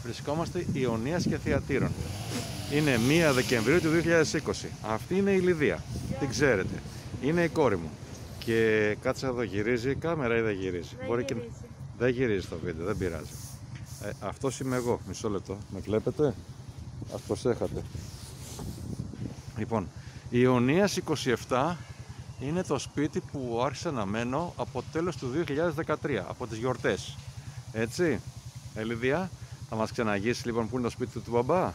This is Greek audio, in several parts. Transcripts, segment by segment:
βρισκόμαστε Ιωνίας και Θειατήρων. Είναι 1 Δεκεμβρίου του 2020. Αυτή είναι η Λιδία. Την ξέρετε. Είναι η κόρη μου. Και κάτσε εδώ, γυρίζει η κάμερα ή δεν γυρίζει? Δεν γυρίζει το βίντεο, δεν πειράζει. Αυτός είμαι εγώ. Μισό λεπτό. Με βλέπετε? Ας προσέχατε. Λοιπόν, η Ιωνίας 27 είναι το σπίτι που άρχισα να μένω από τέλος του 2013, από τις γιορτές. Έτσι, Λιδία, θα μας ξαναγήσεις λοιπόν που είναι το σπίτι του μπαμπά?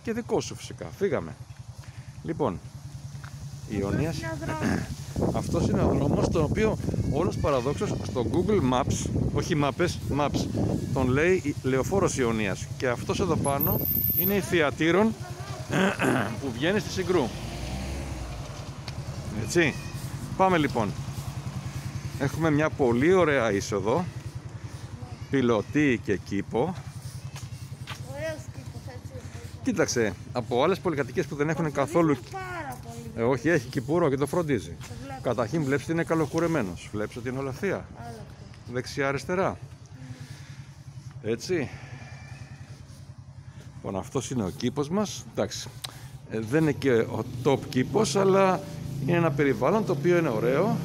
Και δικό σου φυσικά. Φύγαμε. Λοιπόν, η Ιωνίας... Αυτός είναι ο δρόμος τον οποίο όλος παραδόξως στο Google Maps, όχι Maps, τον λέει Λεωφόρος Ιωνίας. Και αυτός εδώ πάνω είναι η Θειατήρων που βγαίνει στη Συγκρού. Έτσι. Πάμε λοιπόν. Έχουμε μια πολύ ωραία είσοδο, πιλωτή και κήπο. Ωραίος κήπος, έτσι. Κοίταξε, από άλλες πολυκατοικίες που δεν έχουν καθόλου... όχι, έχει κηπούρο και το φροντίζει. Καταρχήν βλέπεις ότι είναι καλοκουρεμένος. Βλέπεις ότι είναι όλα θεία. Δεξιά-αριστερά. Έτσι. Λοιπόν, αυτός είναι ο κήπος μας. Εντάξει, δεν είναι και ο top κήπος, αλλά είναι ένα περιβάλλον το οποίο είναι ωραίο.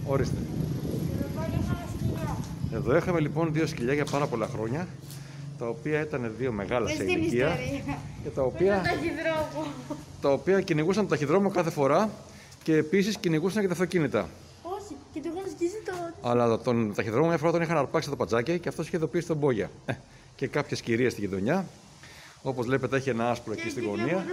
Ορίστε. Εδώ είχαμε λοιπόν 2 σκυλιά για πάρα πολλά χρόνια, τα οποία ήταν 2 μεγάλα σε ηλικία και τα οποία κυνηγούσαν το ταχυδρόμο κάθε φορά και επίσης κυνηγούσαν και τα αυτοκίνητα. Όχι, και το είχαν σκίσει το... Αλλά τον ταχυδρόμο μια φορά τον είχαν αρπάξει το πατζάκι και αυτός είχε ειδοποιήσει τον μπόγια. Και κάποιες κυρίες στη γειτονιά, όπως βλέπετε έχει ένα άσπρο εκεί στη γωνία.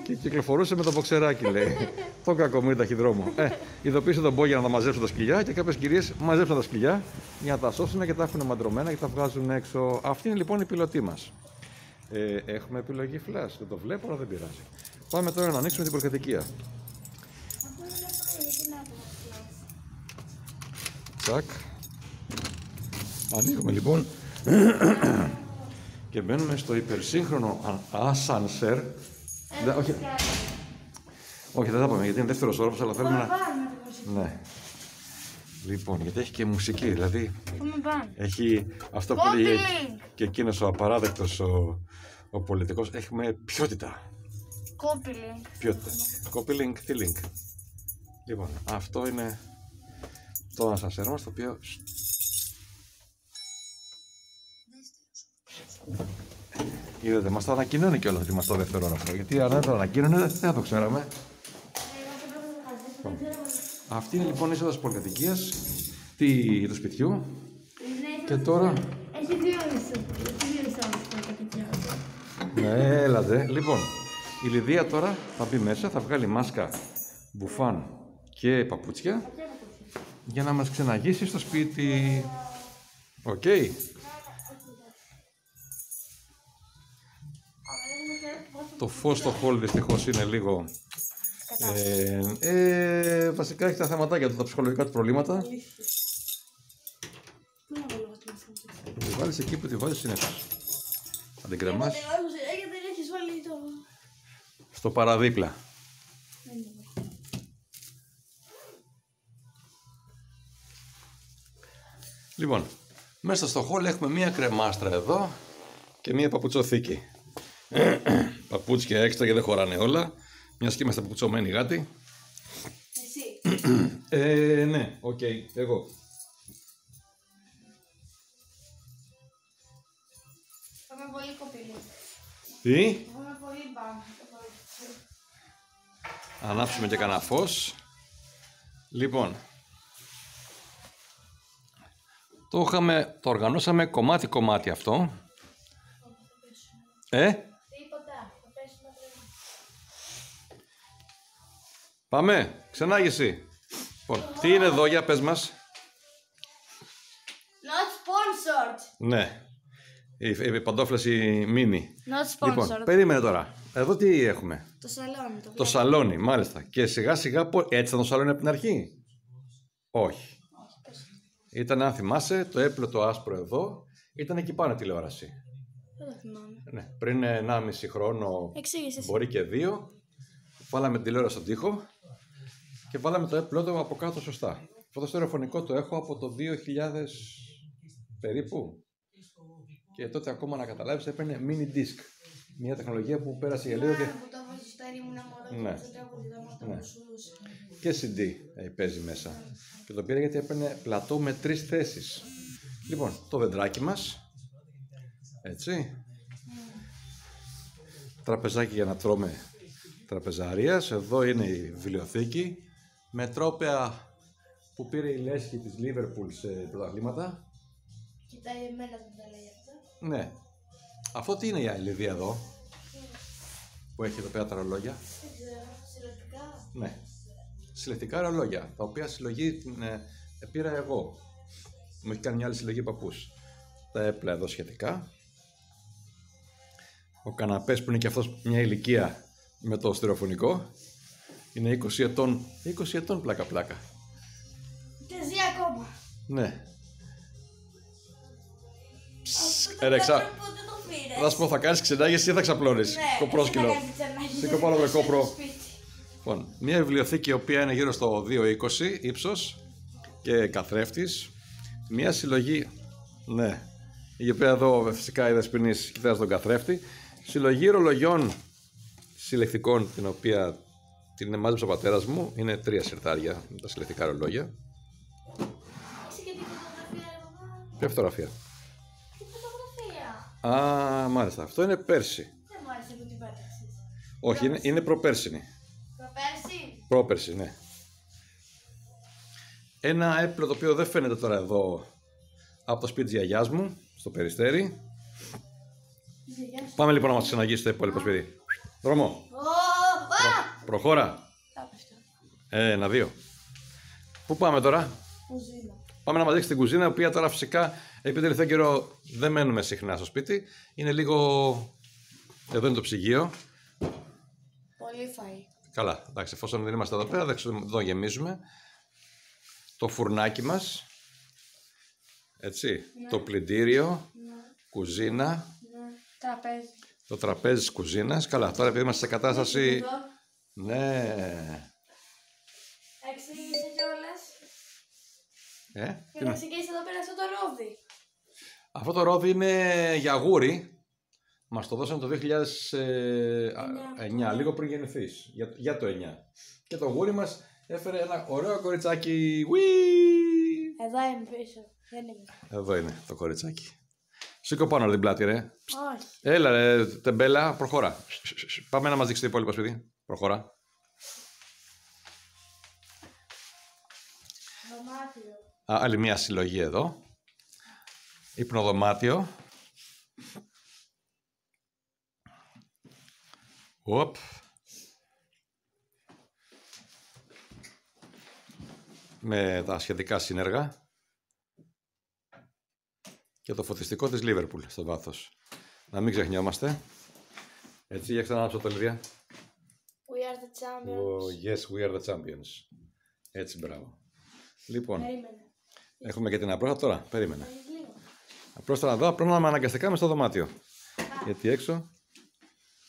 Και κυκλοφορούσε με το μποξεράκι, λέει. Το κακομοίρι ταχυδρόμο. Ειδοποίησε τον μπόγια να τα μαζέψουν τα σκυλιά και κάποιες κυρίες μαζέψαν τα σκυλιά για να τα σώσουν και τα έχουν μαντρωμένα και τα βγάζουν έξω. Αυτή είναι λοιπόν η πιλωτή μας. Έχουμε επιλογή flash. Δεν το βλέπω, αλλά δεν πειράζει. Πάμε τώρα να ανοίξουμε την πολυκατοικία. Τσακ. Ανοίγουμε λοιπόν και μπαίνουμε στο υπερσύγχρονο ασανσέρ. Όχι, δεν θα πάμε γιατί είναι δεύτερος όροφος, αλλά θέλουμε να... Ναι. Λοιπόν, γιατί έχει και μουσική, δηλαδή έχει αυτό που λέει και εκείνος ο απαράδεκτος ο πολιτικός. Έχουμε ποιότητα. Ποιότητα. Copy-link, link. Λοιπόν, αυτό είναι το ασανσέρ μας, το οποίο... Είδατε, μας το ανακοινώνει κιόλας ότι είμαστε στο δεύτερο όροφο. Γιατί αν δεν το ανακοίνωνε, δεν θα το ξέραμε. Αυτή είναι λοιπόν η είσοδος της πολυκατοικίας του σπιτιού. Και τώρα... Έχει 2 είσοδος πολυκατοικία. Ναι, έλατε. Λοιπόν, η Λιδία τώρα θα μπει μέσα, θα βγάλει μάσκα, μπουφάν και παπούτσια για να μας ξεναγήσει στο σπίτι. Οκ. Το φως στο hall δυστυχώς είναι λίγο... βασικά έχει τα θεματάκια του, τα ψυχολογικά του προβλήματα. Τη βάλεις εκεί που τη βάζεις συνήθως. Θα την κρεμάσεις στο παραδίπλα. Λοιπόν, μέσα στο hall έχουμε μία κρεμάστρα εδώ και μία παπουτσοθήκη. Παπούτσια έξτρα γιατί δεν χωράνε όλα. Μιας και είμαστε παπουτσωμένοι γάτι. Εσύ. Ναι, οκ, εγώ. Πάμε πολύ κοπηλή. Τι? Πάμε πολύ μπαμ. Ανάψουμε και κανένα φως. Λοιπόν, το οργανώσαμε κομμάτι-κομμάτι αυτό. Πάμε, ξενάγηση. Λοιπόν, τι είναι εδώ, για πες μας. Not sponsored. Ναι, οι παντόφλες οι μίνι. Not sponsored. Λοιπόν, περίμενε τώρα. Εδώ τι έχουμε. Το σαλόνι. Το σαλόνι, μάλιστα. Και σιγά σιγά, έτσι ήταν το σαλόνι από την αρχή. Όχι. Ήταν, αν θυμάσαι, το έπλο το άσπρο εδώ, ήταν εκεί πάνω τηλεόραση. Δεν το θυμάμαι. Ναι, πριν 1,5 χρόνο, μπορεί και 2, βάλαμε τηλεόραση στον τοίχο και βάλαμε το έπλο το από κάτω σωστά. Αυτό το στερεοφωνικό το έχω από το 2000 περίπου. Και τότε ακόμα να καταλάβεις έπαιρνε mini disc. Μια τεχνολογία που πέρασε για λίγο και... Που το βάζεις στο ήμουν μωρό Ναι. και το τραγουδιδό με αυτό Ναι. που σουδούσε. Και CD παίζει μέσα. Και το πήρα γιατί έπαιρνε πλατό με 3 θέσεις. Λοιπόν, το δεντράκι μας. Έτσι. Τραπεζάκι για να τρώμε τραπεζαρίας. Εδώ είναι η βιβλιοθήκη. Με τρόπαια που πήρε η Λέσχη της Λίβερπουλ σε πρωταθλήματα. Κοιτάει εμένα δεν τα λέει αυτά. Ναι. Αυτό τι είναι η αηλιδία εδώ, που έχει εδώ πέρα τα ρολόγια. Δεν ξέρω. Συλλογικά. Ναι. Συλλεκτικά ρολόγια, τα οποία συλλογή πήρα εγώ. Μου έχει κάνει μια άλλη συλλογή παππούς. Τα έπλα εδώ σχετικά. Ο καναπές που είναι και αυτός μια ηλικία με το στερεοφωνικό. Είναι 20 ετών. 20 ετών πλάκα-πλάκα. Και ζει ακόμα. Ναι. Αυτό το Έρεξα. πότε το πήρες. Θα σου πω, θα κάνεις ξενάγες ή θα ξαπλώνεις. Ναι, Κοπρόσκυλο. εσύ θα κάνεις ξενάγες, Σήκω δεν πάνω θα με το κόπρο. στο σπίτι. Λοιπόν, μια βιβλιοθήκη η οποία είναι γύρω στο 2,20 ύψος και καθρέφτης. Μια συλλογή, ναι, η οποία εδώ φυσικά η Δεσποινής κοιτάζει τον καθρέφτη. Συλλογή ρολογιών συλλεκτικών, την οποία την μάζεψε ο πατέρας μου. Είναι 3 συρτάρια με τα συλλεκτικά ρολόγια. Έχει και την φωτογραφία ρε παπά. Ποια φωτογραφία? Τι φωτογραφία. Α, μάλιστα. Αυτό είναι πέρσι. Δεν μου άρεσε που την πέταξες. Όχι, είναι προπέρσινη. Προπέρσι. Πρόπερσι, ναι. Ένα έπλο το οποίο δεν φαίνεται τώρα εδώ από το σπίτι της γιαγιάς μου, στο Περιστέρι. Πάμε λοιπόν να μας ξαναγήσει στο υπόλοιπο σπίτι. Δρόμο, προχώρα. Τα πέφτω. 1-2. Πού πάμε τώρα? Κουζίνα. Πάμε να μας δείξει την κουζίνα, η οποία τώρα φυσικά επειδή τελευταίο καιρό δεν μένουμε συχνά στο σπίτι. Είναι λίγο... Εδώ είναι το ψυγείο. Πολύ φαΐ. Καλά, εντάξει, εφόσον δεν είμαστε εδώ πέρα, δεν γεμίζουμε. Το φουρνάκι μας. Έτσι, Ναι. το πλυντήριο, Ναι. κουζίνα, Ναι. Τραπέζι. το τραπέζι της κουζίνας. Καλά, τώρα επειδή είμαστε σε κατάσταση... Εδώ. Ναι. Εξήγησε κιόλας. Τι Και να είναι? εξηγήσει εδώ πέρα αυτό το ρόδι. Αυτό το ρόδι είναι για γούρι. Μας το δώσαν το 2009, λίγο πριν γεννηθείς. Για το 9. Και το γούρι μας έφερε ένα ωραίο κοριτσάκι. Ουί! Εδώ είμαι πίσω. Δεν είμαι. Εδώ είναι το κοριτσάκι. Σήκω πάνω την πλάτη, ρε. Όχι. Έλα, ρε, τεμπέλα, προχώρα. Πάμε να μας δείξει το υπόλοιπο σπίτι. Προχώρα. Δωμάτιο. Άλλη μια συλλογή εδώ. Υπνοδωμάτιο. Οπ. Με τα σχετικά σύνεργα. Και το φωτιστικό της Λίβερπουλ στο βάθος. Να μην ξεχνιόμαστε. Έτσι, για ξανά το Λιδία. We are the champions. Oh, yes, we are the champions. Έτσι, μπράβο. Λοιπόν, Περίμενε. έχουμε και την απρόστατα τώρα. Περίμενε. Έχεις λίγο. Απρόστατα εδώ, απλά να με αναγκαστικά μες στο δωμάτιο. Γιατί έξω.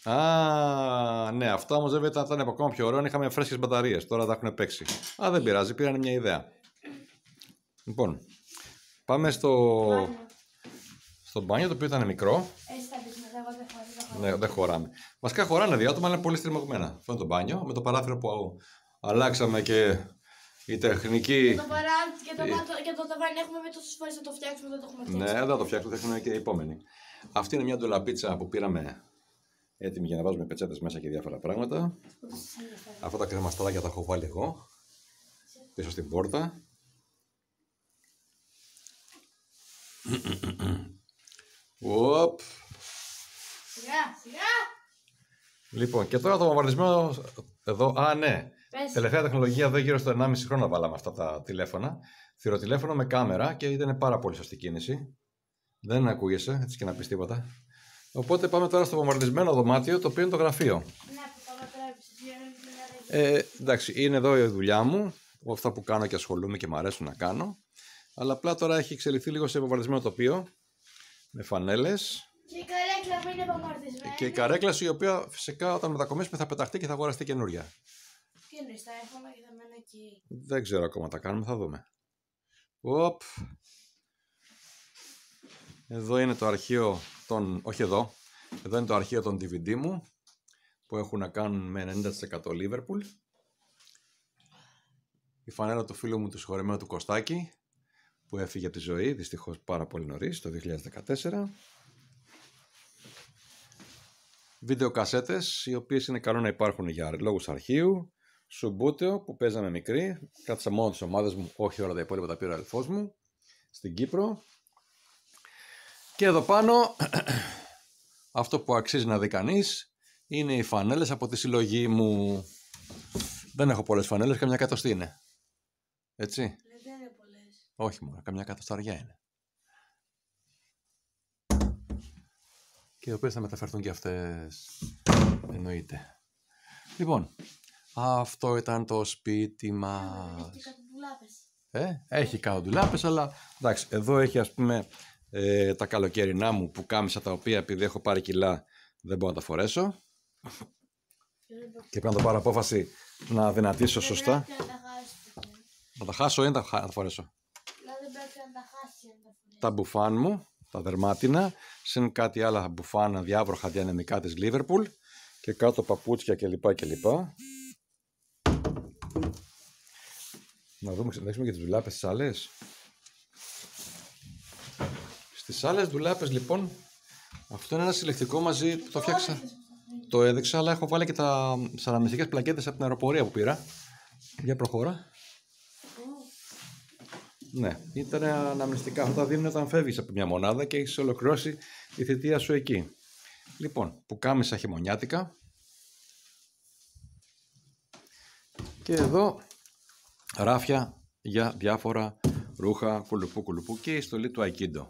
Α, ναι, αυτά όμως βέβαια ήταν ακόμα πιο ωραίο. Είχαμε φρέσκες μπαταρίες. Τώρα τα έχουν παίξει. Α, δεν πειράζει, πήραν μια ιδέα. Λοιπόν, πάμε στο μπάνιο, το οποίο ήταν μικρό. Εσύ θα πεις μετά, εγώ δεν χωρίζω. Ναι, δεν χωράμε. Βασικά χωράνε 2 άτομα, αλλά είναι πολύ στριμωγμένα. Αυτό είναι το μπάνιο, με το παράθυρο που αλλάξαμε και η τεχνική. Και το ταβάνι έχουμε με τόσες φορές να το φτιάξουμε, δεν το έχουμε φτιάξει. Ναι, δεν θα το φτιάξουμε, θα έχουμε και οι επόμενοι. Αυτή είναι μια ντολαπίτσα που πήραμε έτοιμη για να βάζουμε πετσέτες μέσα και διάφορα πράγματα. Αυτά τα κρεμαστάρια τα έχω βάλει εγώ πίσω στην πόρτα. Οπ. Σιγά, σιγά. Λοιπόν, και τώρα το βομβαρδισμένο εδώ. Α, ναι. Πες. Τελευταία τεχνολογία εδώ γύρω στο 1,5 χρόνο βάλαμε αυτά τα τηλέφωνα. Θηροτηλέφωνο με κάμερα και ήταν πάρα πολύ σωστή κίνηση. Δεν ακούγεσαι, έτσι και να πεις τίποτα. Οπότε πάμε τώρα στο βομβαρδισμένο δωμάτιο, το οποίο είναι το γραφείο. Ναι, που το μετρέπεις. Εντάξει, είναι εδώ η δουλειά μου. Αυτά που κάνω και ασχολούμαι και μου αρέσουν να κάνω. Αλλά απλά τώρα έχει εξελιχθεί λίγο σε βομβαρδισμένο τοπίο. Με φανέλες. Και η καρέκλα που είναι βομβαρδισμένη. Και η καρέκλαση η οποία φυσικά όταν μετακομίσουμε θα πεταχτεί και θα αγοραστεί καινούρια. Τι εννοείς, θα έρχομαι και θα μένω εκεί. Δεν ξέρω ακόμα τα κάνουμε, θα δούμε. Οπ. Εδώ είναι το αρχείο των... όχι εδώ. Εδώ είναι το αρχείο των DVD μου που έχουν να κάνουν με 90% Liverpool. Η φανέλα του φίλου μου του συγχωρεμένου του Κωστάκη που έφυγε από τη ζωή δυστυχώς πάρα πολύ νωρίς το 2014. Βίντεο κασέτες οι οποίες είναι καλό να υπάρχουν για λόγους αρχείου. Σουμπούτεο που παίζαμε μικρή. Κράτησα μόνο τις ομάδες μου, όχι όλα τα υπόλοιπα τα πήρε ο αδελφός μου στην Κύπρο. Και εδώ πάνω αυτό που αξίζει να δει κανείς είναι οι φανέλες από τη συλλογή μου. Δεν έχω πολλές φανέλες, καμιά εκατοστή είναι. Έτσι. Δεν είναι πολλές. Όχι μόνο, καμιά εκατοσταριά είναι. Και οι οποίες θα μεταφερθούν και αυτές. Εννοείται. Λοιπόν, αυτό ήταν το σπίτι μας. Έχει κάτι ντουλάπες. Έχει κάτω ντουλάπες, αλλά εντάξει, εδώ έχει ας πούμε τα καλοκαιρινά μου που κάμισα τα οποία επειδή έχω πάρει κιλά δεν μπορώ να τα φορέσω. Και πρέπει να το πάρω απόφαση να δυνατήσω σωστά. Να τα χάσω ή να τα φορέσω. Τα μπουφάν μου, τα δερμάτινα, συν κάτι άλλα μπουφάνα διάβροχα διανεμικά της Liverpool και κάτω παπούτσια κλπ. Να δούμε, δείξουμε και τις ντουλάπες τις άλλες. Στις άλλες ντουλάπες λοιπόν, αυτό είναι ένα συλλεκτικό μαζί, το φτιάξα, το έδειξα, αλλά έχω βάλει και τα σαραμιστικές πλακέτες από την αεροπορία που πήρα. Για προχώρα. Ναι, ήταν αναμνηστικά. Αυτά τα δίνουν όταν φεύγεις από μια μονάδα και έχεις ολοκληρώσει τη θητεία σου εκεί. Λοιπόν, πουκάμισα χειμωνιάτικα. Και εδώ ράφια για διάφορα ρούχα κουλουπού και η στολή του Aikido.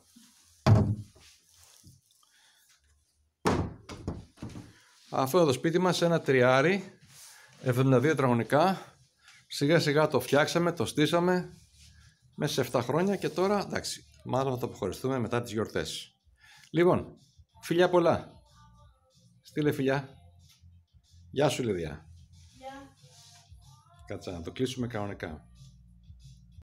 Αυτό εδώ σπίτι μας ένα τριάρι, 72 τετραγωνικά. Σιγά σιγά το φτιάξαμε, το στήσαμε μέσα σε 7 χρόνια και τώρα εντάξει, μάλλον θα το αποχωριστούμε μετά τις γιορτές. Λοιπόν, φιλιά πολλά. Στείλε φιλιά. Γεια σου Λιδία. Γεια. Κάτσα να το κλείσουμε κανονικά.